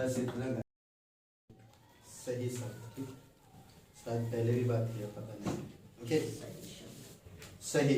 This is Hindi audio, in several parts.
बस इतना सही शब्द, ठीक, शायद पहले भी बात किया, पता नहीं। ओके, सही।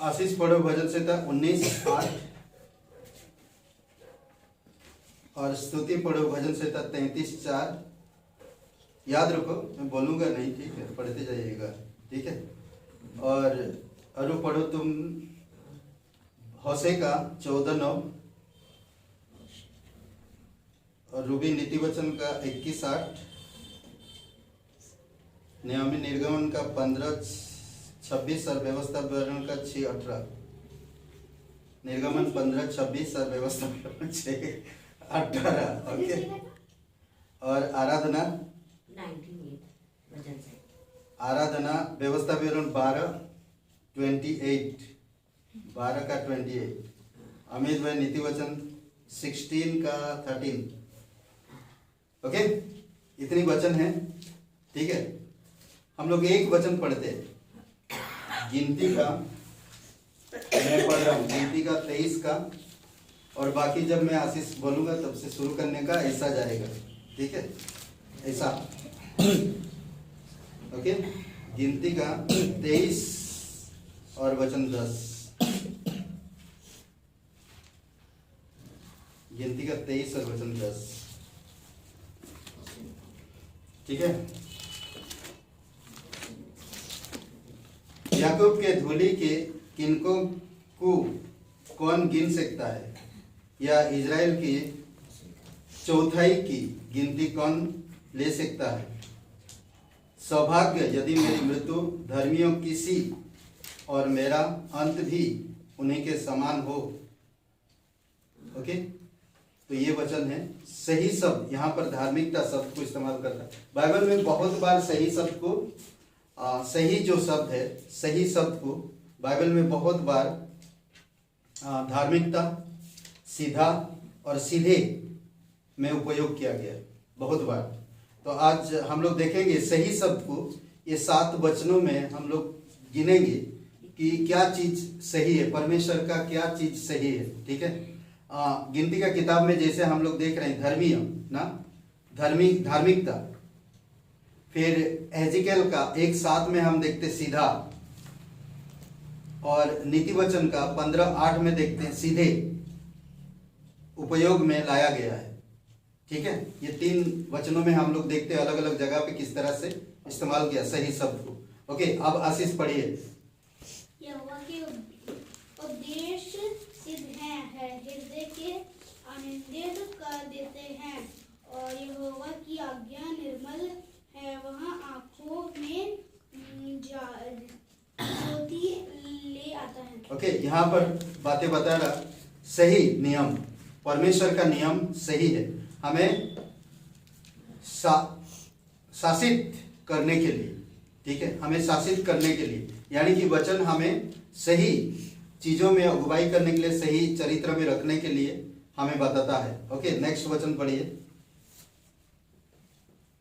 आशीष पढ़ो भजन संहिता 19:8 और स्तुति पढ़ो भजन संहिता 33:4। याद रखो, मैं बोलूंगा नहीं, ठीक है, पढ़ते जाइएगा, ठीक है। और अरु पढ़ो तुम होशे का 14:9 और रूबी नीति वचन का 21:8, नियमी निर्गमन का 15:26 और व्यवस्था विवरण का 6:18। निर्गमन 15:26 और व्यवस्था विवरण 6:18। ओके, और आराधना 19:8 आराधना व्यवस्था विवरण 12:28, 12 का 28। अमित भाई नीति वचन 16 का 13। ओके, इतनी वचन है, ठीक है। हम लोग एक वचन पढ़ते हैं, गिनती का, मैं पढ़ रहा हूँ गिनती का 23 का, और बाकी जब मैं आशीष बोलूंगा तब से शुरू करने का, ऐसा जाएगा, ठीक है, ऐसा। ओके, गिनती का 23 और वचन 10। गिनती का 23 और वचन 10, ठीक है। याकूब के धूली के किनको को कौन गिन सकता है, या इज़राइल की चौथाई की गिनती कौन ले सकता है। सौभाग्य यदि मेरी मृत्यु धर्मियों की सी और मेरा अंत भी उन्हीं के समान हो। ओके, तो ये वचन है। सही शब्द, यहाँ पर धार्मिकता शब्द को इस्तेमाल करता है। बाइबल में बहुत बार सही शब्द को सही जो शब्द है, सही शब्द को बाइबल में बहुत बार धार्मिकता, सीधा और सीधे में उपयोग किया गया है, बहुत बार। तो आज हम लोग देखेंगे सही शब्द को, ये 7 वचनों में हम लोग गिनेंगे कि क्या चीज सही है, परमेश्वर का क्या चीज सही है, ठीक है। गिनती का किताब में जैसे हम लोग देख रहे हैं धर्मीय ना, धार्मिकता, फिर एजिकल का 1:7 में हम देखते सीधा, और नीति वचन का 15:8 में देखते हैं सीधे उपयोग में लाया गया है, ठीक है। ये 3 वचनों में हम लोग देखते हैं अलग अलग जगह पे किस तरह से इस्तेमाल किया सही शब्द को। ओके, अब आशीष पढ़िए। यहोवा के उपदेश सिद्ध हैं, हृदय के आनंदित कर देते हैं, और यहोवा की आज्ञा निर्मल है, वहाँ आंखों में ज्योति ले आता है। ओके, यहाँ पर बातें बता रहा, सही नियम, परमेश्वर का नियम सही है, हमें शासित करने के लिए, ठीक है, हमें शासित करने के लिए, यानी कि वचन हमें सही चीजों में अगुवाई करने के लिए, सही चरित्र में रखने के लिए हमें बताता है। ओके, नेक्स्ट वचन पढ़िए।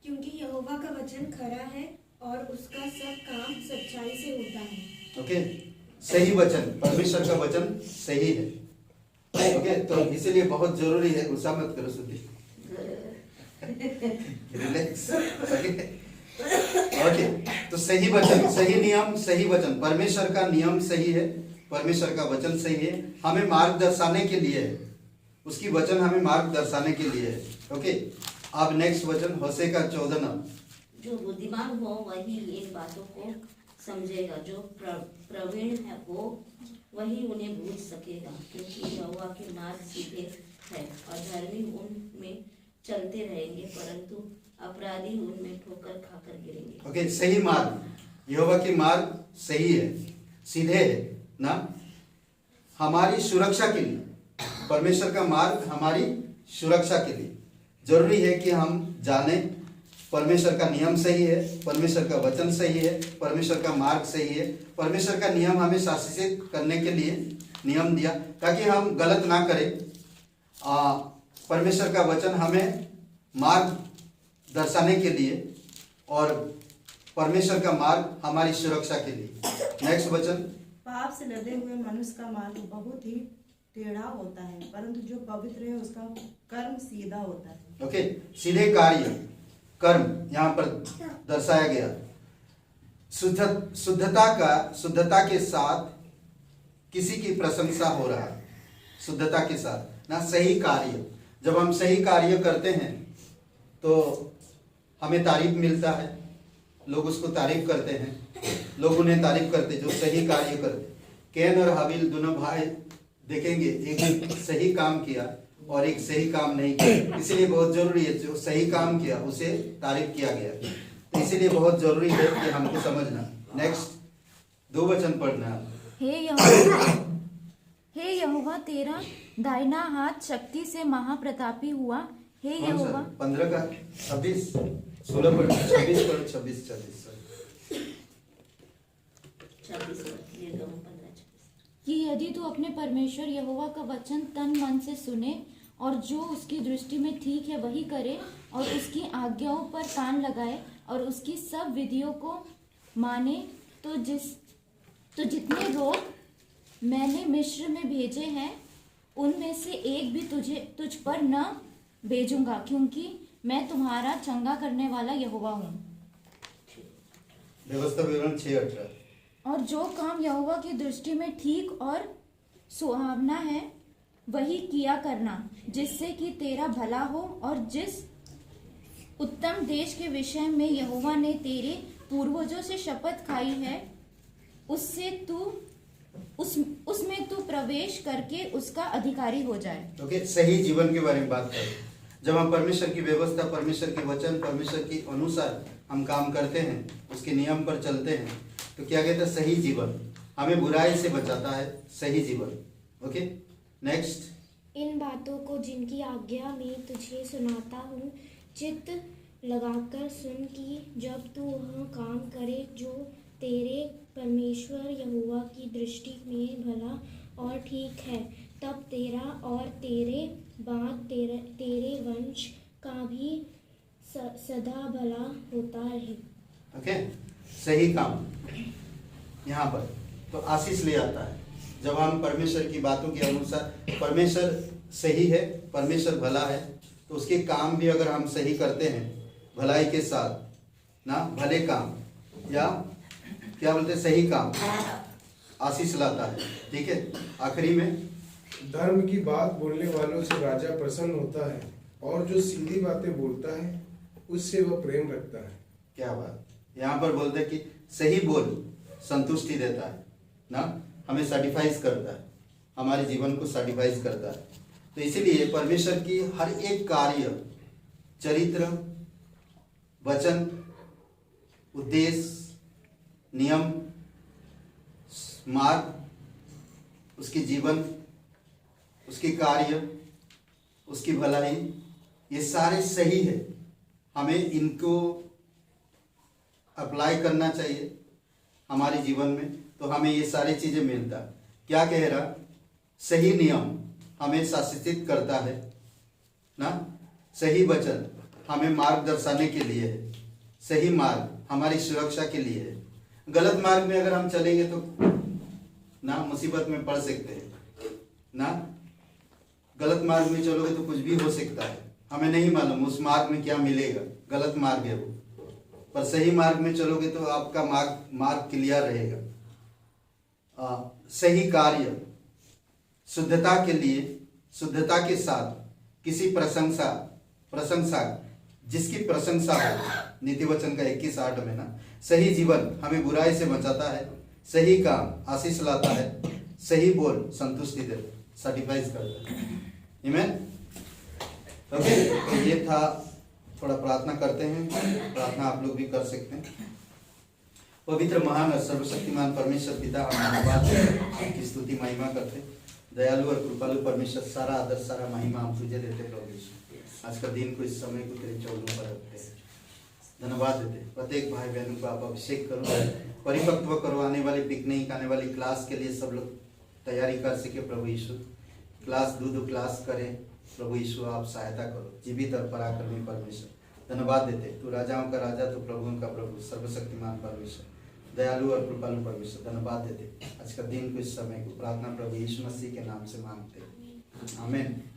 क्योंकि यहोवा का वचन खरा है और उसका सब काम सच्चाई से होता है। ओके, सही वचन, परमेश्वर का वचन सही है। ओके, तो इसीलिए बहुत जरूरी है, गुस्सा मत करो सुधी, रिलैक्स। ओके, तो सही वचन, सही नियम, सही वचन, परमेश्वर का नियम सही है, परमेश्वर का वचन सही है, हमें मार्ग दर्शाने के लिए है, उसकी वचन हमें मार्ग दर्शाने के लिए है। ओके, अब नेक्स्ट वचन होशे का 14:9। जो बुद्धिमान हो वही इन बातों को समझेगा, जो प्रवीण है वो वही उन्हें बूझ सकेगा, क्योंकि यहोवा के मार्ग सीधे है और धर्मी उनमें चलते रहेंगे, परंतु अपराधी उनमें ठोकर खाकर गिरेंगे। ओके, सही मार्ग, यहोवा की मार्ग सही है, सीधे है ना, हमारी सुरक्षा के लिए, परमेश्वर का मार्ग हमारी सुरक्षा के लिए जरूरी है कि हम जाने परमेश्वर का नियम सही है, परमेश्वर का वचन सही है, परमेश्वर का मार्ग सही है। परमेश्वर का नियम हमें शासित करने के लिए नियम दिया ताकि हम गलत ना करें। परमेश्वर का वचन हमें मार्ग दर्शाने के लिए और परमेश्वर का मार्ग हमारी सुरक्षा के लिए। नेक्स्ट वचन, पाप से लदे हुए मनुष्य का मार्ग बहुत ही टेढ़ा होता है, परंतु जो पवित्र है उसका कर्म सीधा होता है। ओके, सीधे कार्य कर्म यहाँ पर दर्शाया गया। शुद्धता के साथ किसी की प्रशंसा हो रहा है, शुद्धता के साथ ना, सही कार्य। जब हम सही कार्य करते हैं तो हमें तारीफ मिलता है, लोग उसको तारीफ करते हैं, लोग उन्हें तारीफ करते जो सही कार्य करते। कैन और हाबिल दोनों भाई देखेंगे, एक सही काम किया और एक सही काम नहीं किया, इसलिए बहुत जरूरी है जो सही काम किया उसे तारीफ किया गया, तो इसीलिए बहुत जरूरी है कि हमको समझना। नेक्स्ट 2 वचन पढ़ना। हे यहोवा तेरा दाहिना हाथ शक्ति से महाप्रतापी हुआ। हे यहोवा 15 का 26 16 पर 26 पर 26 कि यदि तू अपने परमेश्वर यहोवा का वचन तन मन से सुने और जो उसकी दृष्टि में ठीक है वही करे और उसकी आज्ञाओं पर कान लगाए और उसकी सब विधियों को माने, तो जितने लोग मैंने मिस्र में भेजे हैं उनमें से एक भी तुझ पर न भेजूंगा, क्योंकि मैं तुम्हारा चंगा करने वाला यहोवा हूँ। व्यवस्था विवरण 6:18। और जो काम यहोवा की दृष्टि में ठीक और सुहावना है वही किया करना, जिससे कि तेरा भला हो, और जिस उत्तम देश के विषय में यहोवा ने तेरे पूर्वजों से शपथ खाई है उसमें तू प्रवेश करके उसका अधिकारी हो जाए। ओके, सही जीवन के बारे में बात करें। जब हम परमेश्वर की व्यवस्था, परमेश्वर के वचन, परमेश्वर के अनुसार हम काम करते हैं, उसके नियम पर चलते हैं, तो क्या कहते हैं? सही जीवन हमें बुराई से बचाता है, सही जीवन। Okay, next. इन बातों को जिनकी आज्ञा में तुझे सुनाता हूँ चित्त लगाकर सुन, कि जब तू वह काम करे जो तेरे परमेश्वर यहोवा की दृष्टि में भला और ठीक है, तब तेरा और तेरे बाद तेरे वंश का भी सदा भला होता रहे। ओके, सही काम यहाँ पर तो आशीष ले आता है। जब हम परमेश्वर की बातों के अनुसार, परमेश्वर सही है, परमेश्वर भला है, तो उसके काम भी अगर हम सही करते हैं भलाई के साथ ना, भले काम या क्या बोलते हैं, सही काम, आशीष लाता है। ठीक है, आखिरी में धर्म की बात बोलने वालों से राजा प्रसन्न होता है, और जो सीधी बातें बोलता है उससे वह प्रेम रखता है। क्या बात, यहाँ पर बोलते हैं कि सही बोल संतुष्टि देता है ना, हमें सर्टिफाइज करता है, हमारे जीवन को सर्टिफाइज करता है। तो इसीलिए परमेश्वर की हर एक कार्य, चरित्र, वचन, उद्देश्य, नियम, मार्ग, उसकी जीवन, उसकी कार्य, उसकी भलाई, ये सारे सही है। हमें इनको अप्लाई करना चाहिए हमारे जीवन में, तो हमें ये सारी चीजें मिलता। क्या कह रहा? सही नियम हमें शासित करता है ना, सही वचन हमें मार्ग दर्शाने के लिए है, सही मार्ग हमारी सुरक्षा के लिए है। गलत मार्ग में अगर हम चलेंगे तो ना मुसीबत में पड़ सकते हैं ना, गलत मार्ग में चलोगे तो कुछ भी हो सकता है, हमें नहीं मालूम उस मार्ग में क्या मिलेगा, गलत मार्ग है वो। पर सही मार्ग में चलोगे तो आपका मार्ग क्लियर रहेगा। सही कार्य, शुद्धता के लिए, शुद्धता के साथ किसी प्रशंसा जिसकी प्रशंसा हो, नीति वचन का 21:8 में ना, सही जीवन हमें बुराई से बचाता है, सही काम आशीष लाता है, सही बोल संतुष्टि देता, सर्टिफाइज करता है। आमीन। ओके, तो ये था, थोड़ा प्रार्थना करते हैं, प्रार्थना आप लोग भी कर सकते हैं। पवित्र महान और सर्वशक्तिमान परमेश्वर पिता, हम धन्यवाद, आपकी स्तुति महिमा करते, दयालु और कृपालु परमेश्वर, सारा आदर सारा महिमा हम तुझे देते प्रभु यीशु। आज का दिन को, इस समय को तेरे चरणों पर रखते हैं, धन्यवाद देते। प्रत्येक भाई बहनों को आप अभिषेक करो, परिपक्व करो, आने वाली पिकनिक, आने वाली क्लास के लिए सब लोग तैयारी कर सके प्रभु यीशु। क्लास 2 क्लास करें प्रभु यीशु, आप सहायता करो, जीवित और पराक्रमी परमेश्वर। धन्यवाद देते, तू राजाओं का राजा, तू प्रभुओं का प्रभु, सर्वशक्तिमान परमेश्वर। दयालु और कृपालु परमेश्वर, धन्यवाद देते आज का दिन को, इस समय को प्रार्थना प्रभु यीशु मसीह के नाम से मांगते, आमीन।